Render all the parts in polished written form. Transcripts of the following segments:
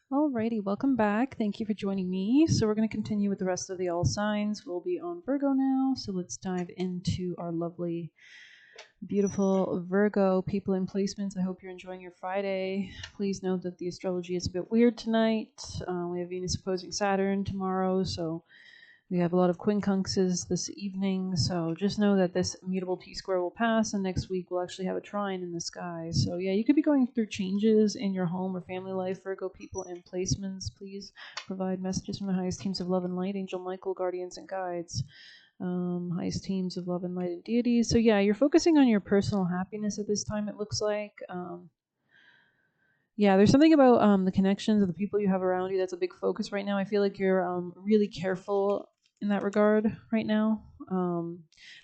Alrighty, welcome back. Thank you for joining me. So we're going to continue with the rest of the all signs. We'll be on Virgo now. So let's dive into our lovely, beautiful Virgo people and placements. I hope you're enjoying your Friday. Please note that the astrology is a bit weird tonight. We have Venus opposing Saturn tomorrow, so we have a lot of quincunxes this evening, so just know that this mutable T-square will pass, and next week we'll actually have a trine in the sky. So yeah, you could be going through changes in your home or family life, Virgo people and placements. Please provide messages from the highest teams of love and light, Angel Michael, guardians and guides. Highest teams of love and light and deities. So yeah, you're focusing on your personal happiness at this time, it looks like. Yeah, there's something about the connections of the people you have around you that's a big focus right now. I feel like you're really careful in that regard right now.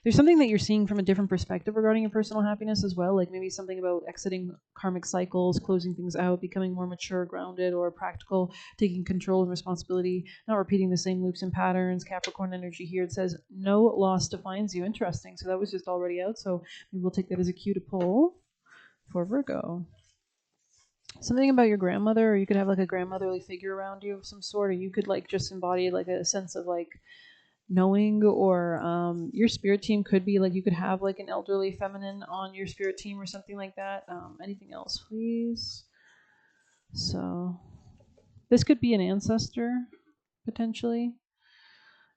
There's something that you're seeing from a different perspective regarding your personal happiness as well, like maybe something about exiting karmic cycles, closing things out, becoming more mature, grounded, or practical, taking control and responsibility, not repeating the same loops and patterns. Capricorn energy here. It says no loss defines you. Interesting. So that was just already out. So maybe we'll take that as a cue to pull for Virgo. Something about your grandmother, or you could have like a grandmotherly figure around you of some sort, or you could like just embody like a sense of like knowing, or your spirit team could be like you could have like an elderly feminine on your spirit team or something like that. Anything else, please? So this could be an ancestor potentially.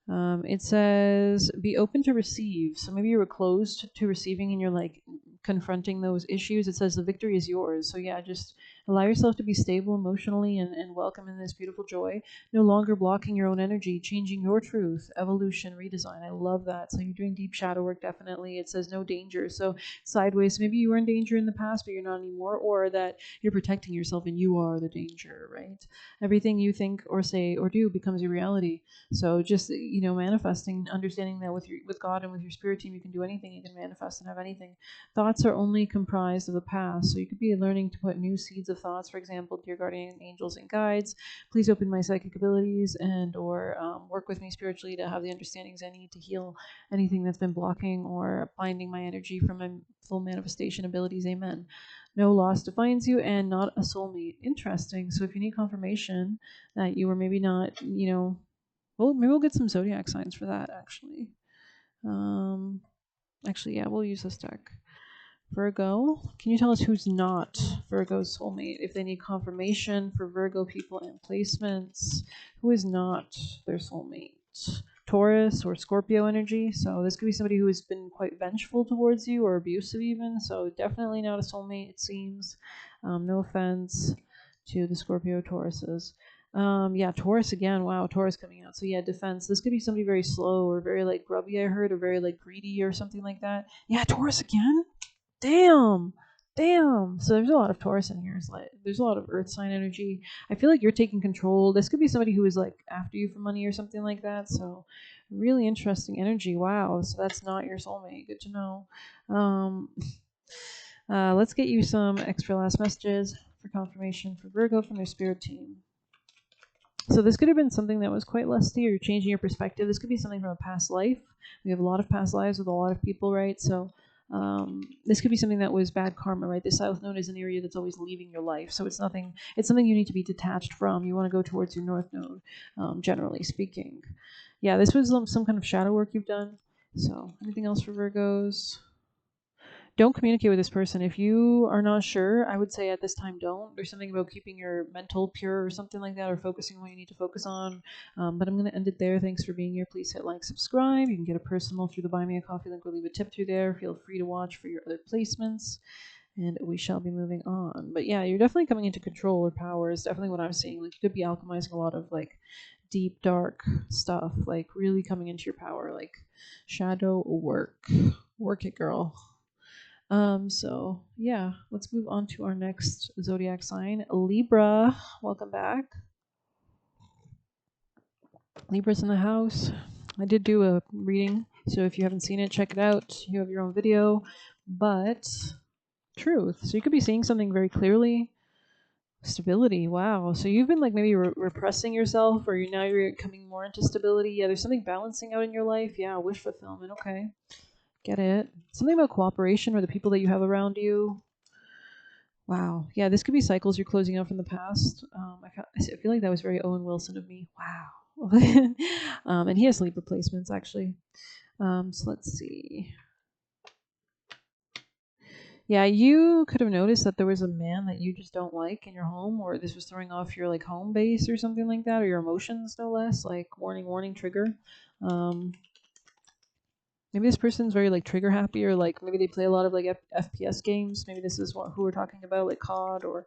It says be open to receive. So maybe you were closed to receiving and you're like confronting those issues. It says the victory is yours. So yeah, just allow yourself to be stable emotionally and welcome in this beautiful joy. No longer blocking your own energy, changing your truth, evolution, redesign. I love that. So you're doing deep shadow work, definitely. It says no danger. So sideways, maybe you were in danger in the past, but you're not anymore, or that you're protecting yourself and you are the danger, right? Everything you think or say or do becomes your reality. So just manifesting, understanding that with God and with your spirit team, you can do anything. You can manifest and have anything. Thoughts are only comprised of the past, so you could be learning to put new seeds of thoughts. For example, dear guardian angels and guides, please open my psychic abilities and/or work with me spiritually to have the understandings I need to heal anything that's been blocking or binding my energy from my full manifestation abilities. Amen. No loss defines you, and not a soulmate. Interesting. So if you need confirmation that you were maybe not, well, maybe we'll get some zodiac signs for that, actually. Actually, yeah, we'll use this deck. Virgo, can you tell us who's not Virgo's soulmate? If they need confirmation for Virgo people and placements, who is not their soulmate? Taurus or Scorpio energy. So this could be somebody who has been quite vengeful towards you or abusive even. So definitely not a soulmate, it seems. No offense to the Scorpio Tauruses. Yeah, Taurus again. Wow, Taurus coming out. So yeah, defense. This could be somebody very slow or very like grubby, I heard, or very like greedy or something like that. Yeah, Taurus again. Damn. Damn. So there's a lot of Taurus in here. There's a lot of earth sign energy. I feel like you're taking control. This could be somebody who is like after you for money or something like that. So really interesting energy. Wow. So that's not your soulmate. Good to know. Let's get you some extra last messages for confirmation for Virgo from their spirit team. So this could have been something that was quite lusty, or you're changing your perspective. This could be something from a past life. We have a lot of past lives with a lot of people, right? So this could be something that was bad karma, right? The South Node is an area that's always leaving your life. So it's something you need to be detached from. You want to go towards your North Node, generally speaking. Yeah, this was some kind of shadow work you've done. So anything else for Virgos? Don't communicate with this person. If you are not sure, I would say at this time don't. There's something about keeping your mental pure or something like that, or focusing on what you need to focus on. But I'm going to end it there. Thanks for being here. Please hit like, subscribe. You can get a personal through the Buy Me a Coffee link or leave a tip through there. Feel free to watch for your other placements. And we shall be moving on. But yeah, you're definitely coming into control or power is definitely what I'm seeing. Like you could be alchemizing a lot of like deep, dark stuff, like really coming into your power, like shadow work. Work it, girl. So yeah, let's move on to our next zodiac sign, Libra. Welcome back. Libra's in the house. I did do a reading, so if you haven't seen it, check it out. You have your own video, but truth. So you could be seeing something very clearly. Stability. Wow. So you've been like maybe repressing yourself, or you're coming more into stability. Yeah, there's something balancing out in your life. Yeah, wish fulfillment. Okay. Get it. Something about cooperation or the people that you have around you. Wow. Yeah, this could be cycles you're closing out from the past. I feel like that was very Owen Wilson of me. Wow. And he has sleep replacements, actually. So let's see. Yeah, you could have noticed that there was a man that you just don't like in your home, or this was throwing off your like home base or something like that, or your emotions, no less. Like warning, warning, trigger. Um, Maybe this person's very like trigger happy, or like maybe they play a lot of like FPS games. Maybe this is who we're talking about, like COD, or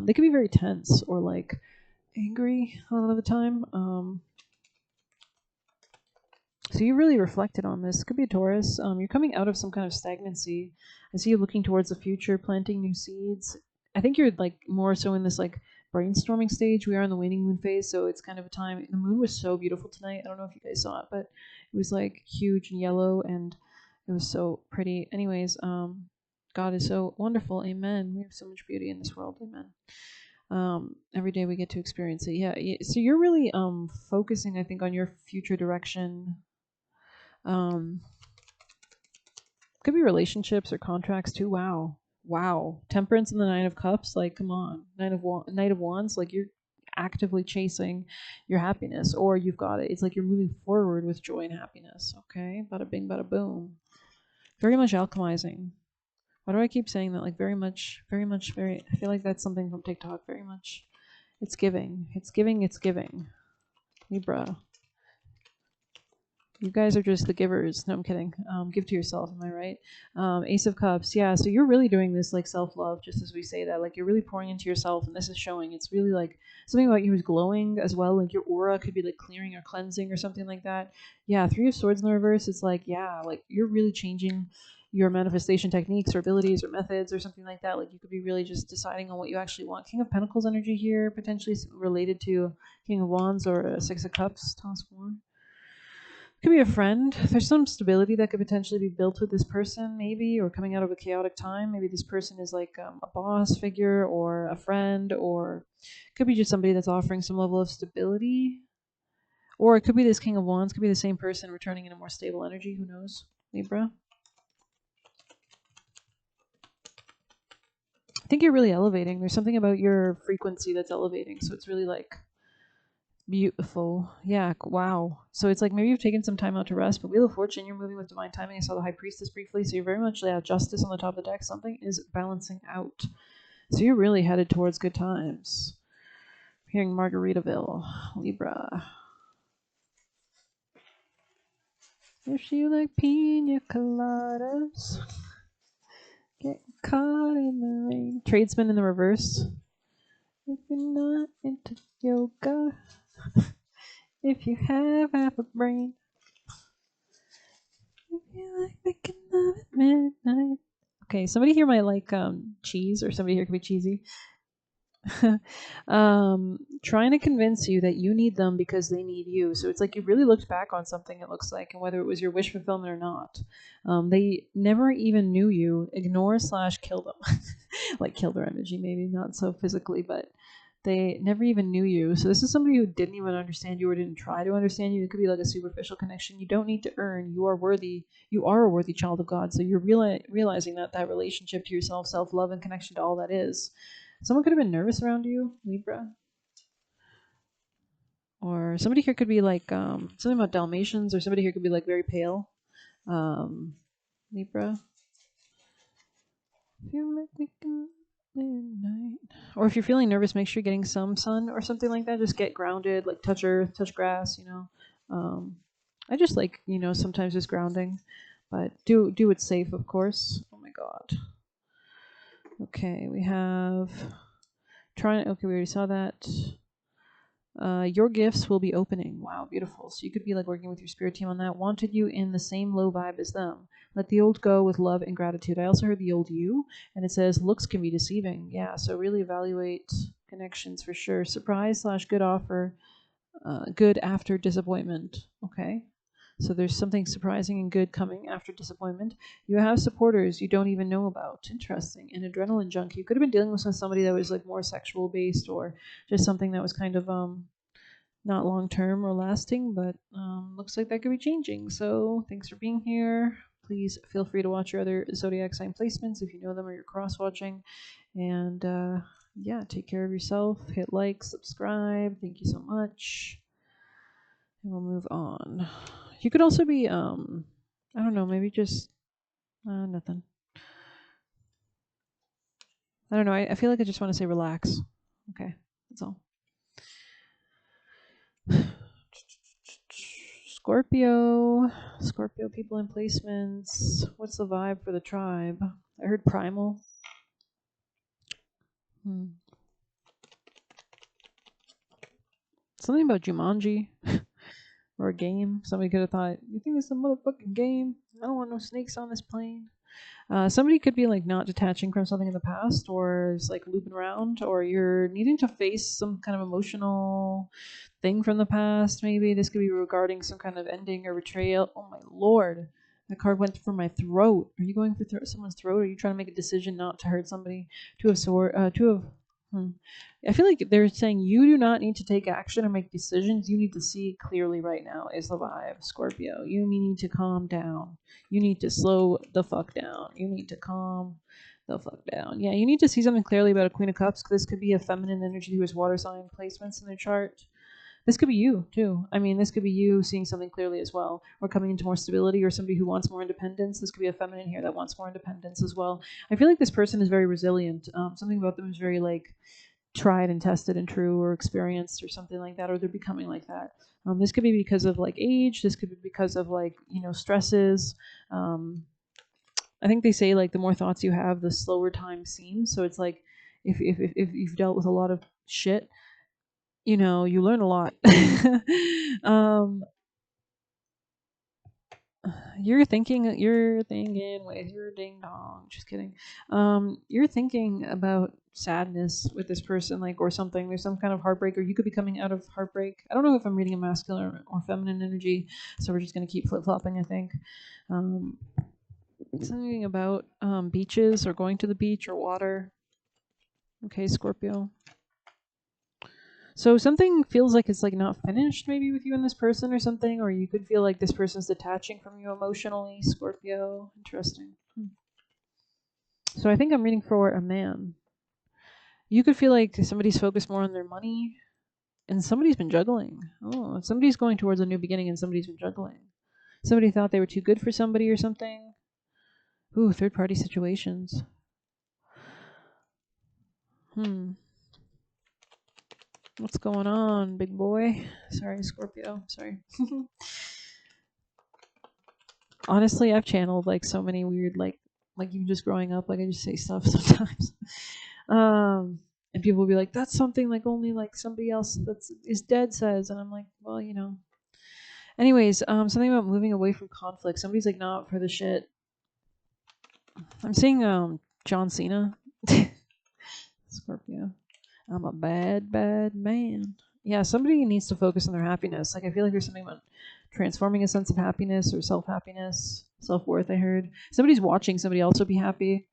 they could be very tense or like angry a lot of the time. So you really reflected on this. Could be a Taurus. You're coming out of some kind of stagnancy. I see you looking towards the future, planting new seeds. I think you're like more so in this like brainstorming stage. We are in the waning moon phase, so it's kind of a time. The moon was so beautiful tonight. I don't know if you guys saw it, but it was like huge and yellow, and it was so pretty. Anyways, God is so wonderful. Amen. We have so much beauty in this world. Amen. Every day we get to experience it. Yeah. So you're really focusing, I think, on your future direction. Could be relationships or contracts too. Wow. Temperance and the Nine of Cups. Like, come on. Knight of Wands. Like, you're actively chasing your happiness, or you've got it. It's like you're moving forward with joy and happiness. Okay. Bada bing, bada boom. Very much alchemizing. Why do I keep saying that? Like, very much. I feel like that's something from TikTok. Very much. It's giving. It's giving. Libra. You guys are just the givers. No, I'm kidding. Give to yourself. Am I right? Ace of Cups. Yeah. So you're really doing this like self-love, just as we say that. Like you're really pouring into yourself, and this is showing. It's really like something about you is glowing as well. Like your aura could be like clearing or cleansing or something like that. Yeah. Three of Swords in the reverse. It's like, yeah, like you're really changing your manifestation techniques or abilities or methods or something like that. Like you could be really just deciding on what you actually want. King of Pentacles energy here, potentially related to King of Wands or Six of Cups. Tell us more. Could be a friend. There's some stability that could potentially be built with this person, maybe, or coming out of a chaotic time. Maybe this person is like a boss figure or a friend, or could be just somebody that's offering some level of stability. Or it could be this King of Wands, could be the same person returning in a more stable energy. Who knows? Libra. I think you're really elevating. There's something about your frequency that's elevating. So it's really like beautiful. Yeah, wow. So it's like maybe you've taken some time out to rest, but Wheel of Fortune, you're moving with divine timing. I saw the High Priestess briefly, so you're very much justice on the top of the deck. Something is balancing out. So you're really headed towards good times. I'm hearing Margaritaville, Libra. If you like pina coladas, get caught in the rain. Tradesman in the reverse. If you're not into yoga, if you have half a brain. Making love at midnight. Okay, somebody here might like cheese, or somebody here could be cheesy. Trying to convince you that you need them because they need you. So it's like you really looked back on something, it looks like, and whether it was your wish fulfillment or not. They never even knew you. Ignore / kill them. Like kill their energy, maybe not so physically, but they never even knew you. So this is somebody who didn't even understand you or didn't try to understand you. It could be like a superficial connection. You don't need to earn. You are worthy. You are a worthy child of God. So you're realizing that relationship to yourself, self-love, and connection to all that is. Someone could have been nervous around you, Libra. Or somebody here could be like something about Dalmatians, or somebody here could be like very pale. Libra. You make me midnight. Or if you're feeling nervous, make sure you're getting some sun or something like that. Just get grounded, like touch earth, touch grass, I just like, sometimes just grounding, but do it safe, of course. Oh my God. Okay, we have okay, we already saw that. Your gifts will be opening. Wow, beautiful. So you could be like working with your spirit team on that. Wanted you in the same low vibe as them. Let the old go with love and gratitude. I also heard the old you, and it says looks can be deceiving. Yeah, so really evaluate connections for sure. Surprise / good offer. Good after disappointment. Okay. So there's something surprising and good coming after disappointment. You have supporters you don't even know about. Interesting. An adrenaline junkie. You could have been dealing with somebody that was like more sexual based, or just something that was kind of not long term or lasting, but looks like that could be changing. So thanks for being here. Please please feel free to watch your other zodiac sign placements if you know them or you're cross-watching. And yeah, take care of yourself. Hit like, subscribe. Thank you so much. And we'll move on. You could also be, I don't know, maybe just nothing. I don't know. I feel like I just want to say relax. Okay, that's all. Scorpio people in placements. What's the vibe for the tribe? I heard primal. Something about Jumanji or a game. Somebody could have thought, you think it's a motherfucking game? I don't want no snakes on this plane. Somebody could be like not detaching from something in the past, or it's like looping around, or you're needing to face some kind of emotional thing from the past. Maybe this could be regarding some kind of ending or betrayal. Oh my lord, that card went for my throat. Are you going for someone's throat? Or are you trying to make a decision not to hurt somebody? I feel like they're saying you do not need to take action or make decisions. You need to see clearly right now is the vibe, Scorpio. You need to calm down. You need to slow the fuck down. You need to calm the fuck down. Yeah, you need to see something clearly about a Queen of Cups. This could be a feminine energy who has water sign placements in their chart. This could be you, too. I mean, this could be you seeing something clearly as well, or coming into more stability, or somebody who wants more independence. This could be a feminine here that wants more independence as well. I feel like this person is very resilient. Something about them is very, like, tried and tested and true, or experienced, or something like that, or they're becoming like that. This could be because of, like, age. This could be because of, like, stresses. I think they say, like, the more thoughts you have, the slower time seems. So it's like, if you've dealt with a lot of shit, you learn a lot. You're thinking with your ding dong. Just kidding. You're thinking about sadness with this person, like, or something. There's some kind of heartbreak, or you could be coming out of heartbreak. I don't know if I'm reading a masculine or feminine energy, so we're just gonna keep flip flopping. I think. Something about beaches, or going to the beach, or water. Okay, Scorpio. So something feels like it's like not finished maybe with you and this person or something, or you could feel like this person's detaching from you emotionally, Scorpio. Interesting. So I think I'm reading for a man. You could feel like somebody's focused more on their money, and somebody's been juggling. Oh, somebody's going towards a new beginning, and somebody's been juggling. Somebody thought they were too good for somebody or something. Ooh, third party situations. What's going on, big boy? Sorry, Scorpio. Sorry. Honestly, I've channeled like so many weird, like even just growing up, like I just say stuff sometimes. And people will be like, that's something like only like somebody else is dead says. And I'm like, well, Anyways, something about moving away from conflict. Somebody's like, not for the shit. I'm seeing John Cena. Scorpio. I'm a bad man. Yeah, somebody needs to focus on their happiness. Like, I feel like there's something about transforming a sense of happiness or self-happiness, self-worth. I heard somebody's watching somebody also be happy.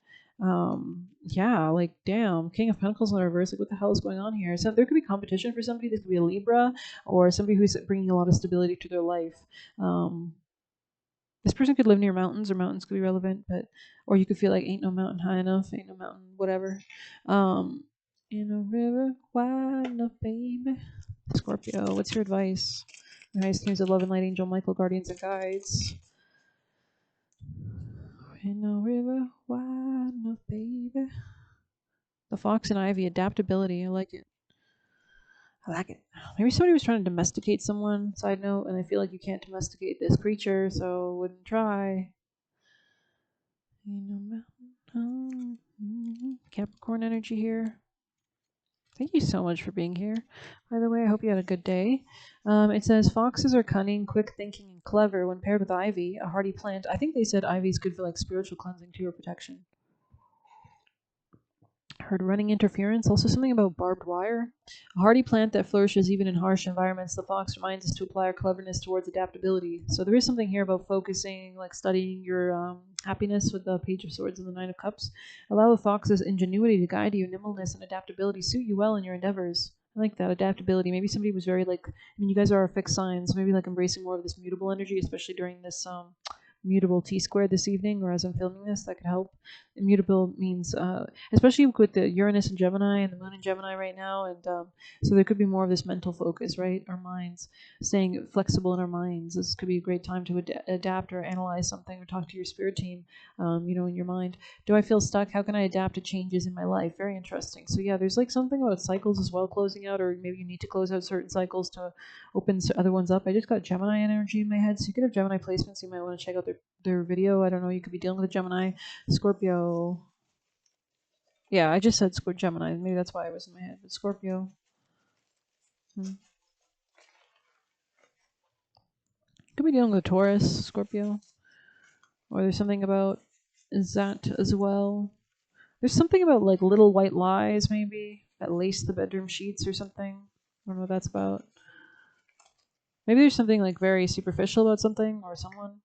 Yeah, like, damn, King of Pentacles in the reverse. Like, what the hell is going on here? So there could be competition for somebody. This could be a Libra, or somebody who's bringing a lot of stability to their life. This person could live near mountains, or mountains could be relevant, or you could feel like ain't no mountain high enough, ain't no mountain whatever. In a river wide enough, baby. Scorpio, what's your advice? The highest teams of love and light angel, Michael, guardians and guides. In a river wide enough, baby. The fox and ivy, adaptability. I like it. Maybe somebody was trying to domesticate someone, side note, and I feel like you can't domesticate this creature, so wouldn't try. Capricorn energy here. Thank you so much for being here. By the way, I hope you had a good day. It says, foxes are cunning, quick thinking, and clever. When paired with ivy, a hardy plant. I think they said ivy is good for like spiritual cleansing too, or protection. Heard running interference. Also something about barbed wire. A hardy plant that flourishes even in harsh environments. The fox reminds us to apply our cleverness towards adaptability. So there is something here about focusing, like studying your happiness with the Page of Swords and the Nine of Cups. Allow the fox's ingenuity to guide you. Nimbleness and adaptability suit you well in your endeavors. I like that, adaptability. Maybe somebody was very like, I mean, you guys are fixed signs. Maybe like embracing more of this mutable energy, especially during this mutable T-squared this evening, or as I'm filming this, that could help. Immutable means, especially with the Uranus and Gemini and the Moon in Gemini right now, and so there could be more of this mental focus, right? Our minds, staying flexible in our minds. This could be a great time to adapt or analyze something or talk to your spirit team, in your mind. Do I feel stuck? How can I adapt to changes in my life? Very interesting. So yeah, there's like something about cycles as well, closing out, or maybe you need to close out certain cycles to open other ones up. I just got Gemini energy in my head, so you could have Gemini placements. You might want to check out their video. I don't know. You could be dealing with a Gemini, Scorpio. Yeah, I just said Gemini. Maybe that's why it was in my head. But Scorpio. Could be dealing with Taurus, Scorpio. Or there's something about that as well. There's something about like little white lies, maybe, that lace the bedroom sheets or something. I don't know what that's about. Maybe there's something like very superficial about something or someone.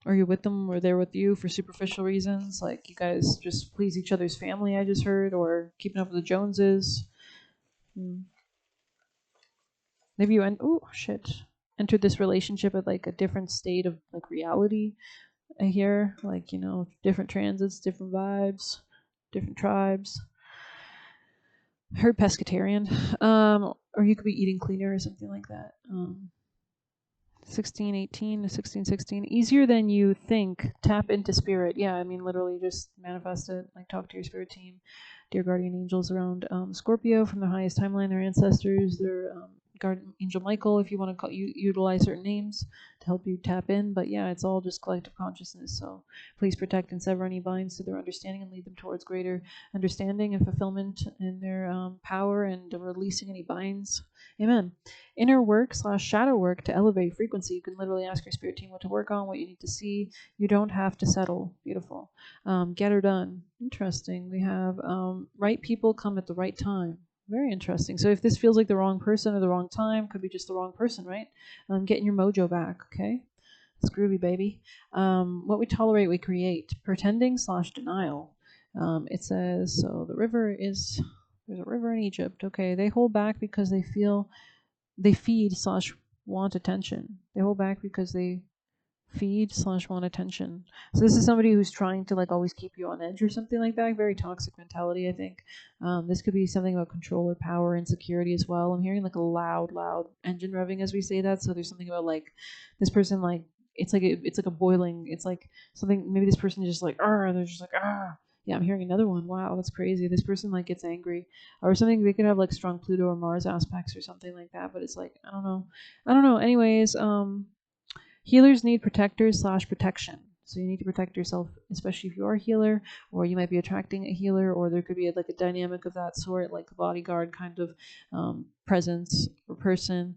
Or you're with them or they're with you for superficial reasons. Like you guys just please each other's family, I just heard, or keeping up with the Joneses. Maybe you entered this relationship at like a different state of like reality. I hear like, different transits, different vibes, different tribes. I heard pescatarian. Or you could be eating cleaner or something like that. 1618 to 1616. Easier than you think. Tap into spirit. Yeah, I mean, literally just manifest it. Like talk to your spirit team, dear guardian angels around Scorpio from their highest timeline, their ancestors, their guardian angel Michael, if you want to utilize certain names to help you tap in. But yeah, it's all just collective consciousness. So please protect and sever any binds to their understanding and lead them towards greater understanding and fulfillment in their power, and releasing any binds. Amen. Inner work / shadow work to elevate frequency. You can literally ask your spirit team what to work on, what you need to see. You don't have to settle. Beautiful. Get her done. Interesting. We have right people come at the right time. Very interesting. So if this feels like the wrong person or the wrong time, could be just the wrong person, right? Getting your mojo back, okay? It's groovy, baby. What we tolerate, we create. Pretending / denial. It says, so there's a river in Egypt. Okay, they hold back because they feed / want attention. They hold back because they feed / want attention. So this is somebody who's trying to like always keep you on edge or something like that. Very toxic mentality, I think. This could be something about control or power, insecurity as well. I'm hearing like a loud engine revving as we say that. So there's something about like this person, like it's like a boiling. It's like something. Maybe this person is just like they're just like Yeah, I'm hearing another one. Wow, that's crazy. This person like gets angry or something. They could have like strong Pluto or Mars aspects or something like that. But it's like I don't know. Anyways, healers need protectors / protection. So you need to protect yourself, especially if you are a healer, or you might be attracting a healer, or there could be like a dynamic of that sort, like a bodyguard kind of presence or person.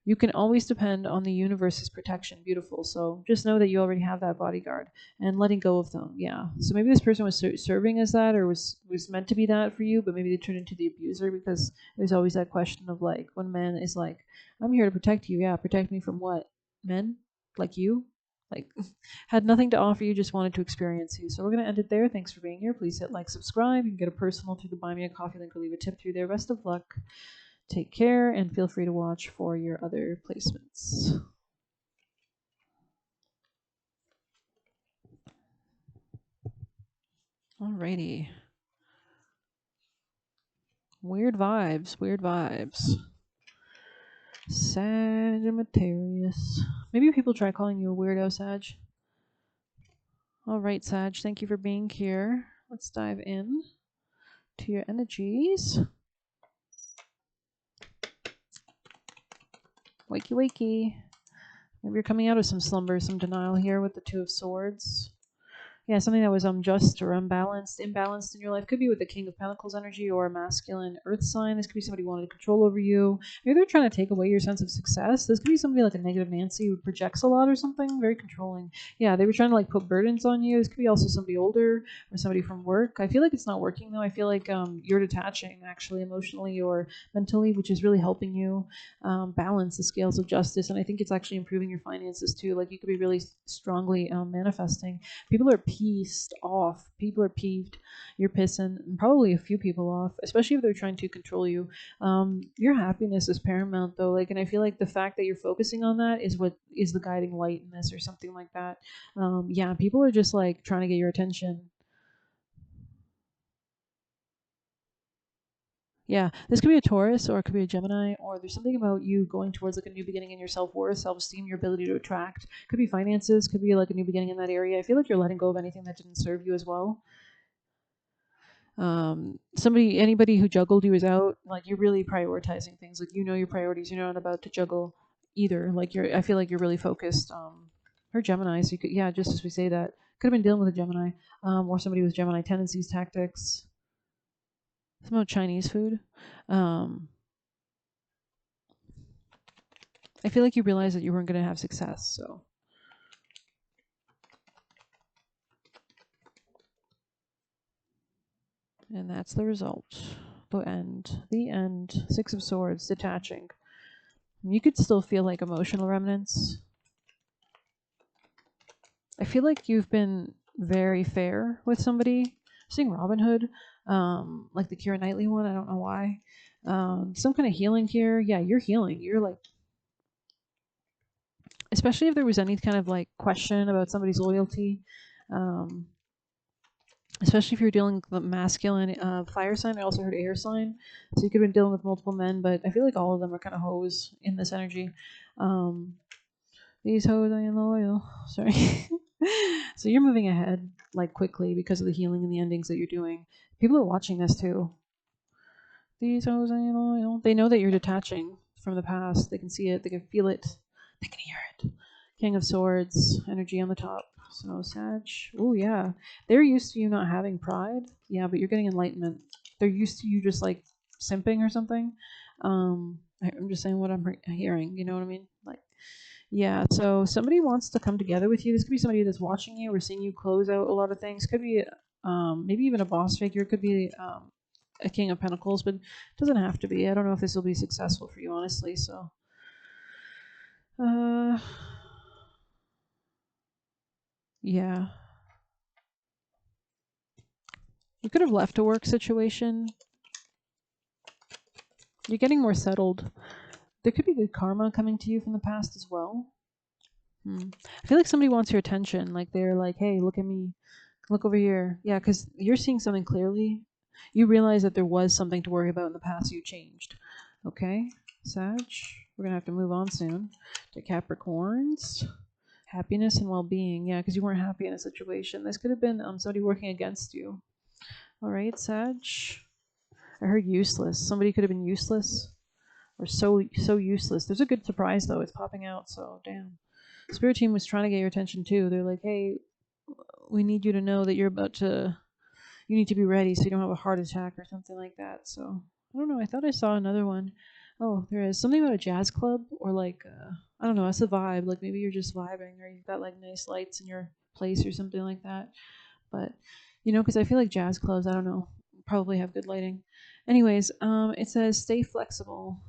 You can always depend on the universe's protection. Beautiful. So just know that you already have that bodyguard and letting go of them. Yeah. So maybe this person was serving as that, or was meant to be that for you, but maybe they turned into the abuser, because there's always that question of like when man is like, I'm here to protect you. Yeah. Protect me from what? Men? Like you? Like had nothing to offer you, just wanted to experience you. So we're going to end it there. Thanks for being here. Please hit like, subscribe. You can get a personal through the Buy Me a Coffee link or leave a tip through there. Best of luck. Take care, and feel free to watch for your other placements. Alrighty. Weird vibes. Sagittarius. Maybe people try calling you a weirdo, Sag. Alright, Sag, thank you for being here. Let's dive in to your energies. Wakey. Maybe you're coming out of some slumber, some denial here with the Two of Swords. Yeah, something that was unjust or imbalanced in your life. Could be with the King of Pentacles energy or a masculine earth sign. This could be somebody who wanted control over you. Maybe they're trying to take away your sense of success. This could be somebody like a negative Nancy who projects a lot or something. Very controlling. Yeah, they were trying to like put burdens on you. This could be also somebody older or somebody from work. I feel like it's not working though. I feel like you're detaching actually emotionally or mentally, which is really helping you balance the scales of justice. And I think it's actually improving your finances too. Like you could be really strongly manifesting. People are pissed off. People are peeved. You're pissing probably a few people off, especially if they're trying to control you. Your happiness is paramount though, like, and I feel like the fact that you're focusing on that is what is the guiding light in this, or something like that. Yeah, people are just like trying to get your attention. Yeah, this could be a Taurus, or it could be a Gemini, or there's something about you going towards like a new beginning in your self-worth, self-esteem, your ability to attract. Could be finances, could be like a new beginning in that area. I feel like you're letting go of anything that didn't serve you as well. Anybody who juggled you is out. Like, you're really prioritizing things. Like, you know your priorities. You're not about to juggle either. Like, I feel like you're really focused. Or Gemini, so you could, yeah, just as we say that, could have been dealing with a Gemini, or somebody with Gemini tendencies, tactics. Some about Chinese food. I feel like you realized that you weren't going to have success, so. And that's the result. The end. The end. Six of Swords, detaching. You could still feel like emotional remnants. I feel like you've been very fair with somebody. Seeing Robin Hood, like the Keira Knightley one, I don't know why. Some kind of healing here. Yeah, you're healing. You're like, especially if there was any kind of like question about somebody's loyalty, especially if you're dealing with the masculine fire sign. I also heard air sign, so you could have been dealing with multiple men, but I feel like all of them are kind of hoes in this energy. These hoes ain't loyal. Sorry. So you're moving ahead like quickly because of the healing and the endings that you're doing. People are watching this too. These hoes ain't loyal. They know that you're detaching from the past. They can see it. They can feel it. They can hear it. King of Swords, energy on the top. So Sag. Oh yeah. They're used to you not having pride. Yeah, but you're getting enlightenment. They're used to you just like simping or something. I'm just saying what I'm hearing. You know what I mean? Like, yeah. So somebody wants to come together with you. This could be somebody that's watching you or seeing you close out a lot of things. Could be maybe even a boss figure. Could be a King of Pentacles, but it doesn't have to be. I don't know if this will be successful for you, honestly. So. Yeah. You could have left a work situation. You're getting more settled. There could be good karma coming to you from the past as well. I feel like somebody wants your attention. Like, they're like, hey, look at me. Look over here. Yeah, because you're seeing something clearly. You realize that there was something to worry about in the past. You changed. Okay, Sag. We're going to have to move on soon to Capricorns. Happiness and well-being. Yeah, because you weren't happy in a situation. This could have been somebody working against you. All right, Sag. I heard useless. Somebody could have been useless, or so useless. There's a good surprise though. It's popping out. So damn. Spirit team was trying to get your attention too. They're like, hey, we need you to know that you need to be ready so you don't have a heart attack or something like that. So I don't know. I thought I saw another one. Oh, there is something about a jazz club, or like I don't know. It's a vibe. Like, maybe you're just vibing, or you've got like nice lights in your place or something like that. But because I feel like jazz clubs, I don't know, probably have good lighting. Anyways, it says stay flexible.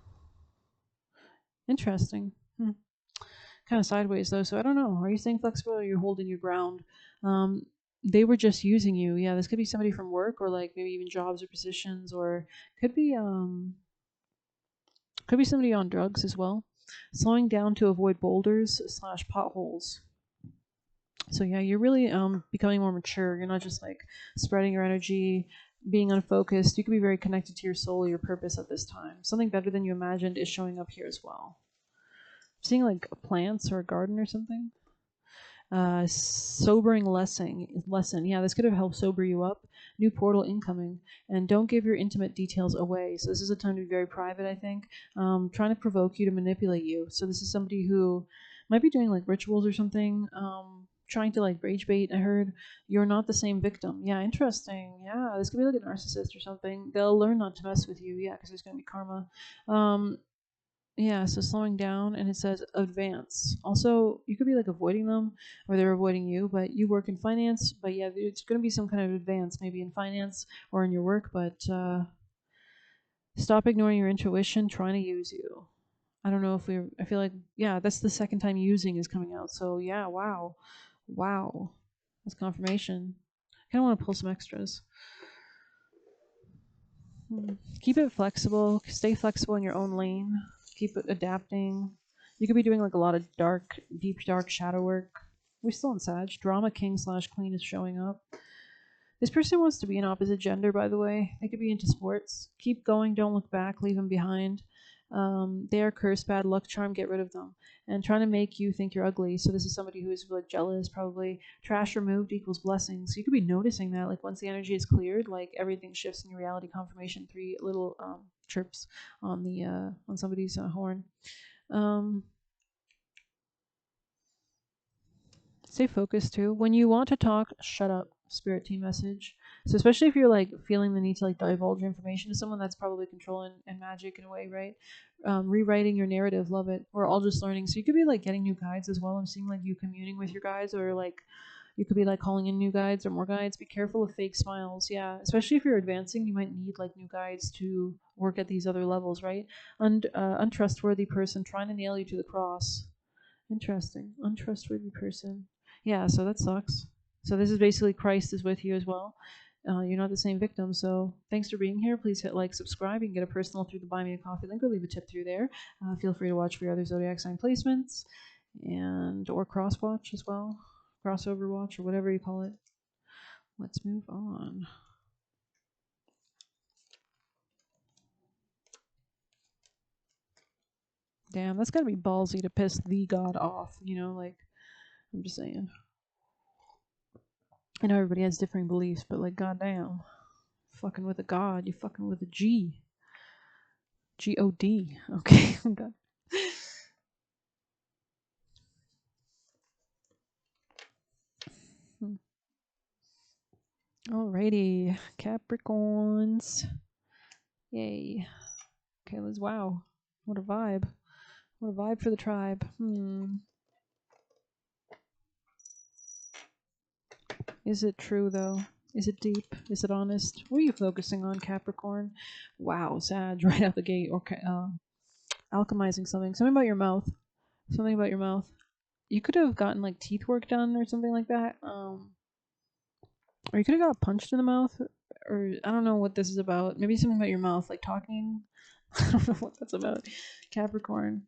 Interesting. Kind of sideways though, so I don't know. Are you staying flexible, or are you holding your ground? They were just using you. Yeah, this could be somebody from work, or like maybe even jobs or positions, or could be somebody on drugs as well. Slowing down to avoid boulders / potholes. So yeah, you're really becoming more mature. You're not just like spreading your energy, being unfocused. You could be very connected to your soul, your purpose at this time. Something better than you imagined is showing up here as well. I'm seeing like plants or a garden or something. Sobering lesson. Yeah, this could have helped sober you up. New portal incoming. And don't give your intimate details away. So this is a time to be very private, I think. Trying to provoke you to manipulate you. So this is somebody who might be doing like rituals or something. Trying to like rage bait. I heard you're not the same victim. Yeah, interesting. Yeah, this could be like a narcissist or something. They'll learn not to mess with you. Yeah, because there's going to be karma. Yeah, so slowing down, and it says advance. Also, you could be like avoiding them, or they're avoiding you, but you work in finance. But yeah, it's going to be some kind of advance, maybe in finance or in your work, but stop ignoring your intuition, trying to use you. I don't know if I feel like, yeah, that's the second time using is coming out. So yeah, wow. That's confirmation. I kind of want to pull some extras. Keep it flexible. Stay flexible in your own lane. Keep it adapting. You could be doing like a lot of dark, deep, dark shadow work. We're still in Sag. Drama king / queen is showing up. This person wants to be an opposite gender, by the way. They could be into sports. Keep going. Don't look back. Leave them behind. They are cursed, bad luck, charm. Get rid of them. And trying to make you think you're ugly. So this is somebody who is like jealous, probably. Trash removed equals blessings. So you could be noticing that, like once the energy is cleared, like everything shifts in your reality. Confirmation. 3 little chirps on the on somebody's horn. Stay focused too. When you want to talk, shut up. Spirit team message. So especially if you're like feeling the need to like divulge information to someone, that's probably control and magic in a way, right? Rewriting your narrative, love it. We're all just learning. So you could be like getting new guides as well. I'm seeing like you communing with your guides, or like you could be like calling in new guides or more guides. Be careful of fake smiles. Yeah, especially if you're advancing, you might need like new guides to work at these other levels, right? Untrustworthy person trying to nail you to the cross. Interesting. Untrustworthy person. Yeah, so that sucks. So this is basically Christ is with you as well. You're not the same victim. So thanks for being here. Please hit like, subscribe. You can get a personal through the Buy Me a Coffee link or leave a tip through there. Feel free to watch for your other zodiac sign placements and or cross watch as well. Crossover watch or whatever you call it. Let's move on. Damn, that's gotta be ballsy to piss the god off, you know, like I'm just saying. I know everybody has differing beliefs, but like goddamn. Fucking with a god, you fucking with a G. G-O-D. Okay. God. Alrighty. Capricorns. Yay. Okay, let's wow. What a vibe. What a vibe for the tribe. Is it true though? Is it deep? Is it honest? What are you focusing on, Capricorn? Wow, Sag, right out the gate. Okay, alchemizing something. Something about your mouth. Something about your mouth. You could have gotten like teeth work done or something like that. Or you could have got punched in the mouth. Or I don't know what this is about. Maybe something about your mouth, like talking. I don't know what that's about. Capricorn.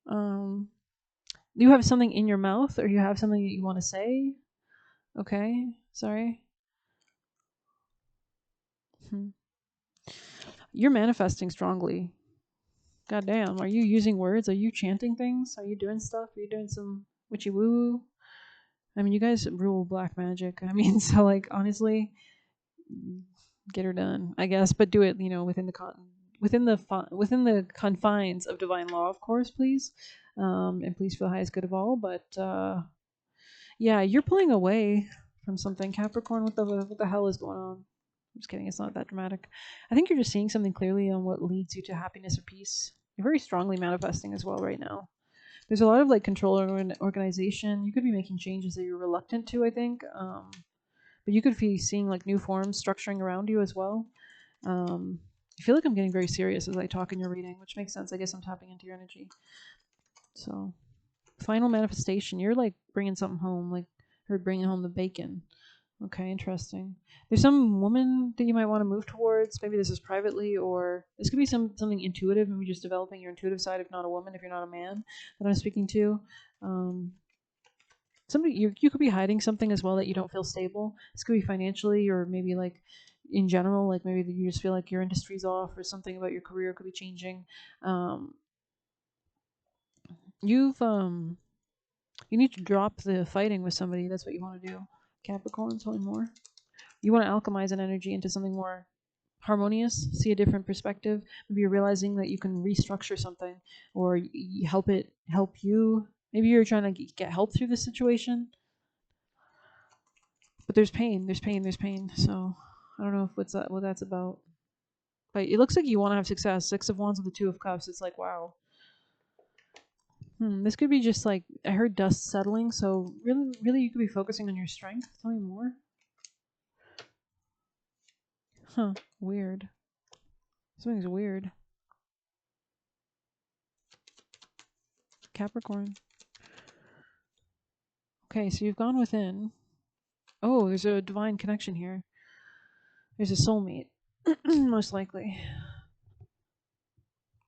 You have something in your mouth, or you have something that you want to say. Okay, sorry. You're manifesting strongly. Goddamn, are you using words? Are you chanting things? Are you doing stuff? Are you doing some witchy woo? I mean, you guys rule black magic. I mean, so like honestly, get her done, I guess, but do it, you know, within the confines of divine law, of course, please, and please for the highest good of all. But yeah, you're pulling away from something, Capricorn. What the hell is going on? I'm just kidding. It's not that dramatic. I think you're just seeing something clearly on what leads you to happiness or peace. You're very strongly manifesting as well right now. There's a lot of like control and organization. You could be making changes that you're reluctant to, I think. But you could be seeing like new forms structuring around you as well. I feel like I'm getting very serious as I talk in your reading, which makes sense. I guess I'm tapping into your energy. So, final manifestation. You're like bringing something home, like her bringing home the bacon. Okay, interesting. There's some woman that you might want to move towards. Maybe this is privately, or this could be something intuitive. Maybe just developing your intuitive side. If not a woman, if you're not a man that I'm speaking to. Somebody you could be hiding something as well that you don't feel stable. This could be financially, or maybe like in general, like maybe you just feel like your industry's off, or something about your career could be changing. You need to drop the fighting with somebody. That's what you want to do, Capricorn. Tell me more. You want to alchemize an energy into something more harmonious, see a different perspective. Maybe you're realizing that you can restructure something, or help you. Maybe you're trying to get help through this situation. But there's pain. So I don't know what that's about. But it looks like you want to have success. 6 of Wands with the 2 of Cups. It's like, wow. This could be just like, I heard dust settling. So really you could be focusing on your strength. Tell me more. Huh. Weird. Something's weird. Capricorn. Okay, so you've gone within. Oh, there's a divine connection here. There's a soulmate, most likely.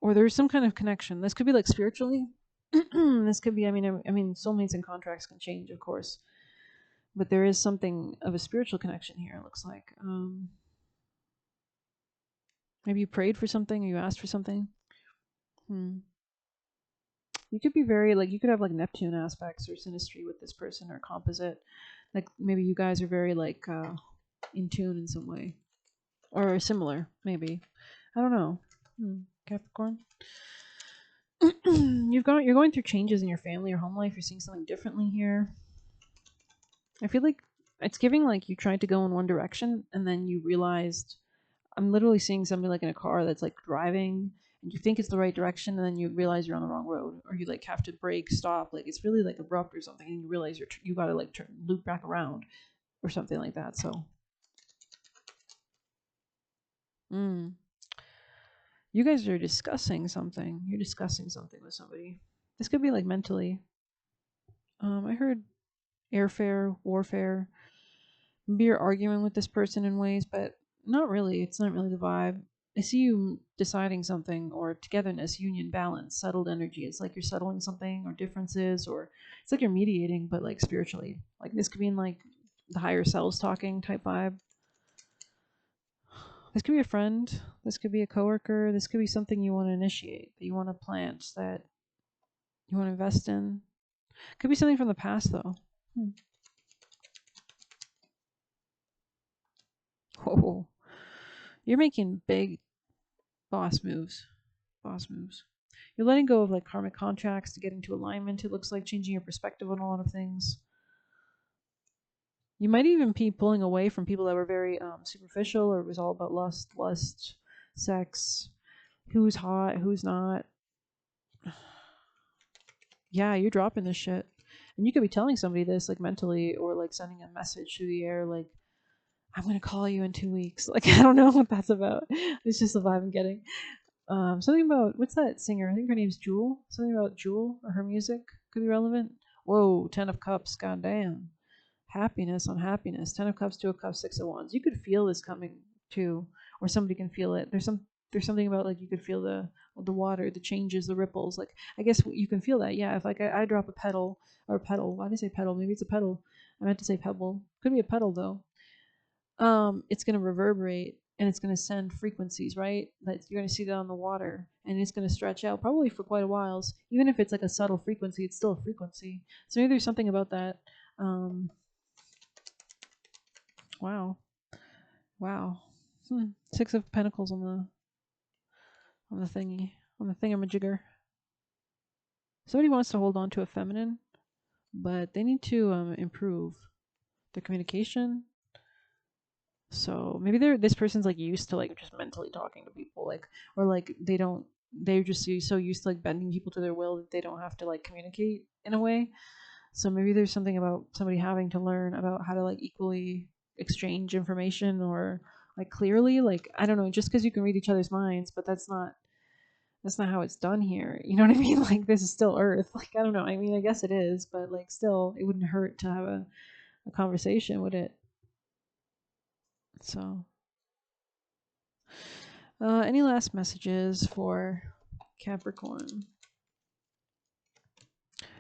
Or there's some kind of connection. This could be like spiritually. This could be, I mean, soulmates and contracts can change, of course. But there is something of a spiritual connection here, it looks like. Maybe you prayed for something or you asked for something. You could be very, like, you could have like Neptune aspects or synastry with this person or composite. Like maybe you guys are very like in tune in some way. Or similar, maybe. I don't know. Capricorn. You're going through changes in your family or home life. You're seeing something differently here. I feel like it's giving like you tried to go in one direction and then you realized, I'm literally seeing somebody like in a car that's like driving and you think it's the right direction and then you realize you're on the wrong road, or you like have to brake, stop, like it's really like abrupt or something, and you realize you got to like loop back around or something like that. So you guys are discussing something. You're discussing something with somebody. This could be like mentally. I heard airfare, warfare. Maybe you're arguing with this person in ways, but not really. It's not really the vibe. I see you deciding something, or togetherness, union, balance, settled energy. It's like you're settling something or differences, or it's like you're mediating, but like spiritually. Like this could be in like the higher selves talking type vibe. This could be a friend. This could be a coworker. This could be something you want to initiate, that you want to plant, that you want to invest in. Could be something from the past, though. Oh, you're making big boss moves. Boss moves. You're letting go of like karmic contracts to get into alignment. It looks like changing your perspective on a lot of things. You might even be pulling away from people that were very superficial, or it was all about lust, sex, who's hot, who's not. Yeah, you're dropping this shit. And you could be telling somebody this like mentally, or like sending a message through the air like, I'm gonna call you in 2 weeks. Like I don't know what that's about. It's just the vibe I'm getting. Something about, what's that singer? I think her name's Jewel. Something about Jewel or her music could be relevant. Whoa, 10 of Cups, goddamn. Happiness on happiness. 10 of Cups, 2 of Cups, 6 of Wands. You could feel this coming too, or somebody can feel it. There's something about like you could feel the water, the changes, the ripples. Like I guess you can feel that. Yeah, if like I drop a pedal or pedal. Why did I say pedal? Maybe it's a pedal. I meant to say pebble. Could be a pedal though. It's going to reverberate and it's going to send frequencies, right? That you're going to see that on the water, and it's going to stretch out probably for quite a while. Even if it's like a subtle frequency, it's still a frequency. So maybe there's something about that. Wow. Six of Pentacles on the thingy, on the thingamajigger. Somebody wants to hold on to a feminine, but they need to improve their communication. So maybe this person's like used to like just mentally talking to people, like, or like they're just so used to like bending people to their will that they don't have to like communicate in a way. So maybe there's something about somebody having to learn about how to like equally exchange information, or like clearly, like I don't know, just because you can read each other's minds, but that's not how it's done here. You know what I mean? Like this is still Earth. Like I don't know. I mean, I guess it is, but like still, it wouldn't hurt to have a conversation, would it? So, any last messages for Capricorn?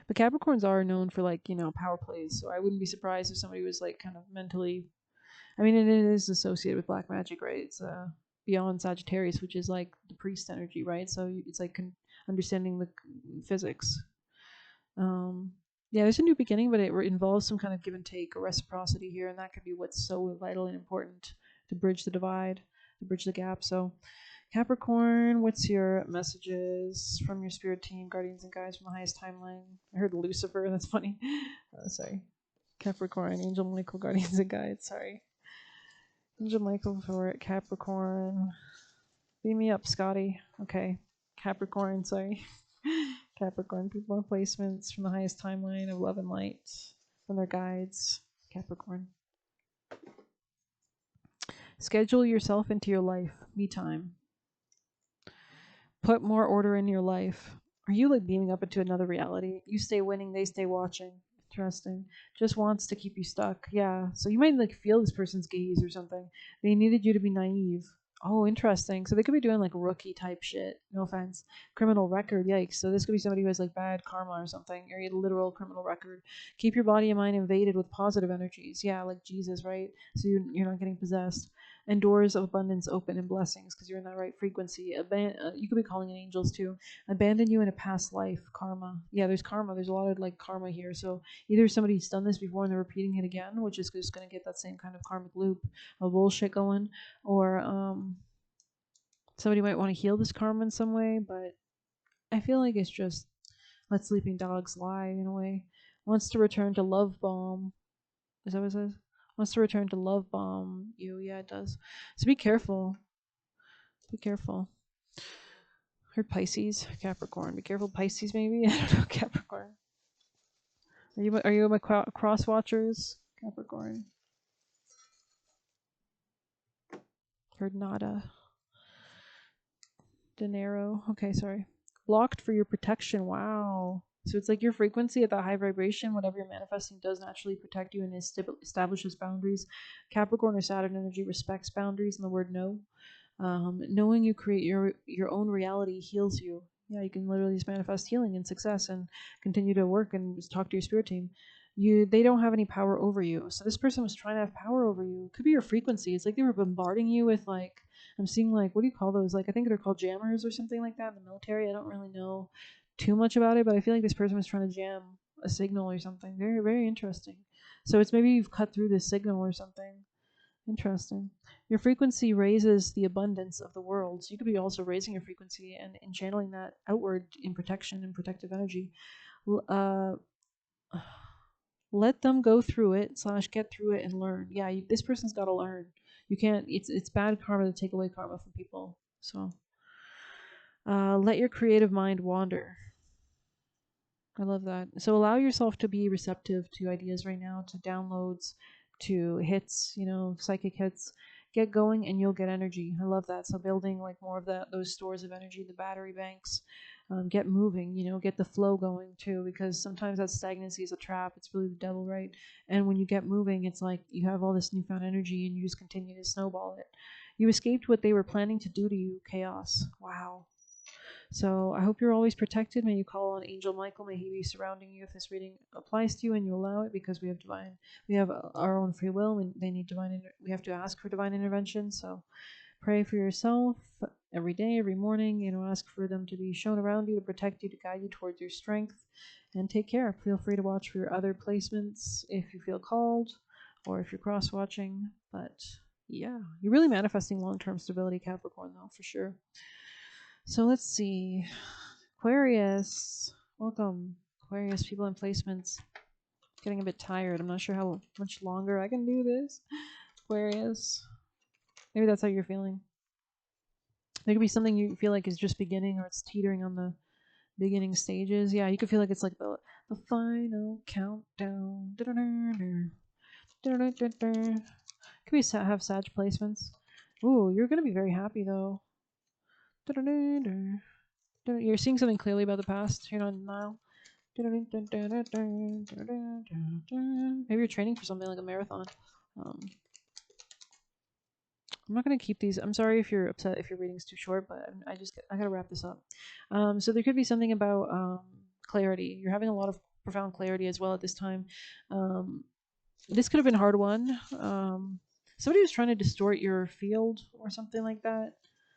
But Capricorns are known for like, power plays. So I wouldn't be surprised if somebody was like kind of mentally, I mean, it is associated with black magic, right? It's beyond Sagittarius, which is like the priest energy, right? So it's like understanding the physics. Yeah, there's a new beginning, but it involves some kind of give and take or reciprocity here, and that could be what's so vital and important to bridge the divide, to bridge the gap. So, Capricorn, what's your messages from your spirit team, guardians and guides from the highest timeline? I heard Lucifer. That's funny. Sorry. Capricorn, Angel Michael, guardians and guides. Sorry. Angel Michael for Capricorn. Beam me up, Scotty. Okay. Capricorn, sorry. Capricorn, people placements from the highest timeline of love and light from their guides. Capricorn. Schedule yourself into your life. Me time. Put more order in your life. Are you like beaming up into another reality? You stay winning, they stay watching. Interesting. Just wants to keep you stuck. Yeah. So you might like feel this person's gaze or something. They needed you to be naive. Oh, interesting. So they could be doing like rookie type shit. No offense. Criminal record. Yikes. So this could be somebody who has like bad karma or something, or a literal criminal record. Keep your body and mind invaded with positive energies. Yeah, like Jesus, right? So you're not getting possessed. And doors of abundance open and blessings because you're in that right frequency. You could be calling in angels too. Abandon you in a past life. Karma. Yeah, there's karma. There's a lot of like karma here. So either somebody's done this before and they're repeating it again, which is just going to get that same kind of karmic loop of bullshit going, or somebody might want to heal this karma in some way, but I feel like it's just let sleeping dogs lie in a way. Wants to return to love bomb. Is that what it says? Wants to return to love bomb you. Yeah, it does. So be careful. Be careful. Or Pisces, Capricorn. Be careful, Pisces. Maybe I don't know. Capricorn. Are you my cross watchers? Capricorn. Heard nada. Dinero. Okay, sorry. Blocked for your protection. Wow. So it's like your frequency at that high vibration, whatever you're manifesting does naturally protect you and establishes boundaries. Capricorn or Saturn energy respects boundaries and the word no. Knowing you create your own reality heals you. Yeah, you can literally just manifest healing and success and continue to work and just talk to your spirit team. They don't have any power over you. So this person was trying to have power over you. It could be your frequency. It's like they were bombarding you with like, I'm seeing like, what do you call those? Like I think they're called jammers or something like that in the military. I don't really know too much about it, but I feel like this person was trying to jam a signal or something. Very, very interesting. So it's maybe you've cut through this signal or something. Interesting. Your frequency raises the abundance of the world. So you could be also raising your frequency and channeling that outward in protection and protective energy. Let them go through it / get through it and learn. Yeah, this person's got to learn. You can't. It's bad karma to take away karma from people. So let your creative mind wander. I love that. So allow yourself to be receptive to ideas right now, to downloads, to hits, psychic hits. Get going and you'll get energy. I love that. So building like more of those stores of energy, the battery banks. Get moving, get the flow going too, because sometimes that stagnancy is a trap. It's really the devil, right? And when you get moving, it's like you have all this newfound energy and you just continue to snowball it. You escaped what they were planning to do to you, chaos. Wow. So I hope you're always protected. May you call on Angel Michael. May he be surrounding you if this reading applies to you and you allow it, because we have our own free will. We have to ask for divine intervention. So pray for yourself every day, every morning. Ask for them to be shown around you, to protect you, to guide you towards your strength, and take care. Feel free to watch for your other placements if you feel called, or if you're cross watching. But yeah, you're really manifesting long-term stability, Capricorn, though, for sure. So let's see. Aquarius. Welcome. Aquarius, people in placements. Getting a bit tired. I'm not sure how much longer I can do this. Aquarius. Maybe that's how you're feeling. There could be something you feel like is just beginning, or it's teetering on the beginning stages. Yeah, you could feel like it's like the final countdown. Could we have Sag placements? Ooh, you're going to be very happy though. You're seeing something clearly about the past. You're not in denial. Maybe you're training for something like a marathon. I'm not going to keep these. I'm sorry if you're upset if your reading's too short, but I gotta wrap this up. So there could be something about clarity. You're having a lot of profound clarity as well at this time. This could have been a hard one. Somebody was trying to distort your field or something like that.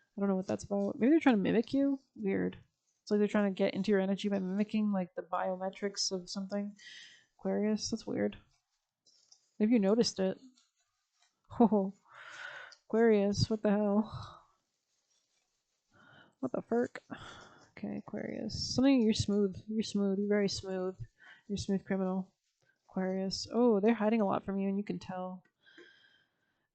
I don't know what that's about. Maybe they're trying to mimic you. Weird. It's like they're trying to get into your energy by mimicking like the biometrics of something. Aquarius, that's weird. Maybe you noticed it. Oh, Aquarius, what the hell? What the frick? Okay, Aquarius. Something, you're smooth. You're smooth. You're very smooth. You're a smooth criminal. Aquarius. Oh, they're hiding a lot from you and you can tell.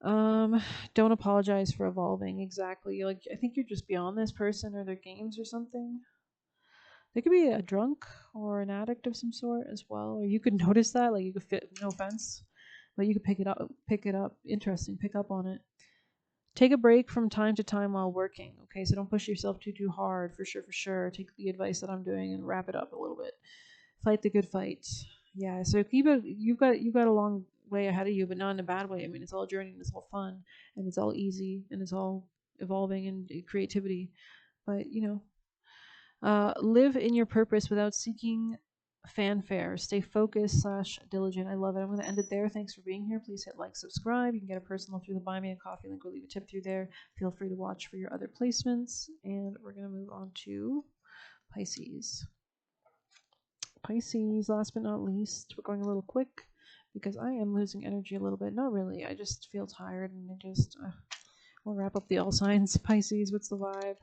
Don't apologize for evolving. Exactly. Like, I think you're just beyond this person or their games or something. They could be a drunk or an addict of some sort as well, or you could notice that. Like, you could fit. No offense, but you could pick it up. Pick it up. Interesting. Pick up on it. Take a break from time to time while working. Okay, so don't push yourself too hard. For sure. Take the advice that I'm doing and wrap it up a little bit. Fight the good fight. Yeah, so you've got a long way ahead of you, but not in a bad way. I mean, it's all journey and it's all fun and it's all easy and it's all evolving and creativity. But live in your purpose without seeking fanfare. Stay focused slash diligent. I love it. I'm going to end it there. Thanks for being here. Please hit like, subscribe. You can get a personal through the Buy Me a Coffee link. We'll leave a tip through there. Feel free to watch for your other placements. And we're going to move on to Pisces. Pisces, last but not least, we're going a little quick because I am losing energy a little bit. Not really. I just feel tired and we'll wrap up the all signs. Pisces, what's the vibe?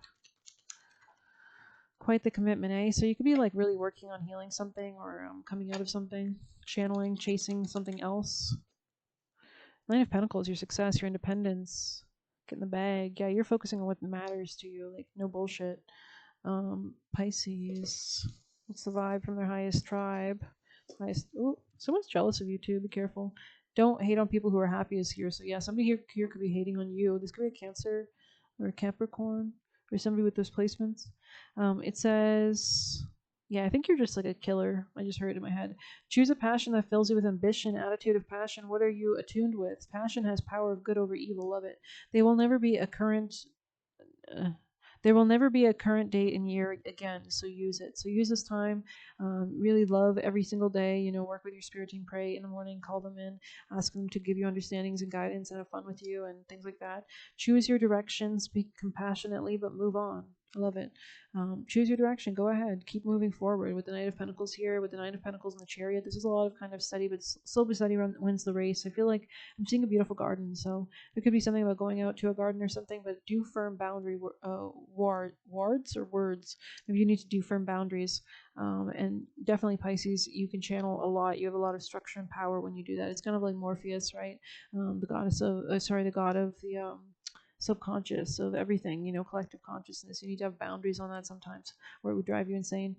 Quite the commitment, eh? So you could be like really working on healing something or coming out of something, channeling, chasing something else. Nine of Pentacles, your success, your independence, getting the bag. Yeah, you're focusing on what matters to you, like no bullshit. Pisces, what's the vibe from their highest tribe? Oh, someone's jealous of you too. Be careful. Don't hate on people who are happy is here. So yeah, somebody here could be hating on you. This could be a Cancer or a Capricorn or somebody with those placements. It says, yeah, I think you're just like a killer. I just heard it in my head. Choose a passion that fills you with ambition, attitude of passion. What are you attuned with? Passion has power of good over evil. Love it. They will never be a current. There will never be a current date and year again, so use it. So use this time. Really love every single day. Work with your spirit team, pray in the morning, call them in, ask them to give you understandings and guidance and have fun with you and things like that. Choose your direction, speak compassionately, but move on. I love it. Choose your direction. Go ahead. Keep moving forward. With the Knight of Pentacles here, with the Nine of Pentacles in the Chariot, this is a lot of kind of study, but slow study wins the race. I feel like I'm seeing a beautiful garden, so there could be something about going out to a garden or something, but do firm boundary wards or words. Maybe you need to do firm boundaries. And definitely Pisces, you can channel a lot. You have a lot of structure and power when you do that. It's kind of like Morpheus, right? The god of the subconscious of everything, collective consciousness. You need to have boundaries on that sometimes, or it would drive you insane.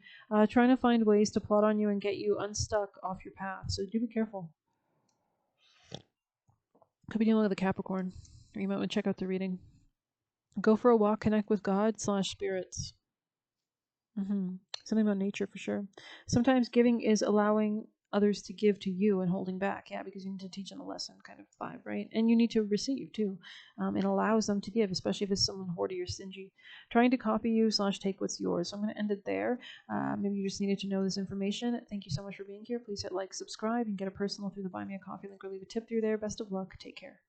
Trying to find ways to plot on you and get you unstuck off your path. So do be careful. Could be dealing with a Capricorn, or you might want to check out the reading. Go for a walk, connect with God / spirits. Something about nature for sure. Sometimes giving is allowing others to give to you and holding back. Yeah, because you need to teach them a lesson kind of vibe, right? And you need to receive too. It allows them to give, especially if it's someone hoardy or stingy. Trying to copy you / take what's yours. So I'm going to end it there. Maybe you just needed to know this information. Thank you so much for being here. Please hit like, subscribe, and get a personal through the Buy Me a Coffee link or leave a tip through there. Best of luck. Take care.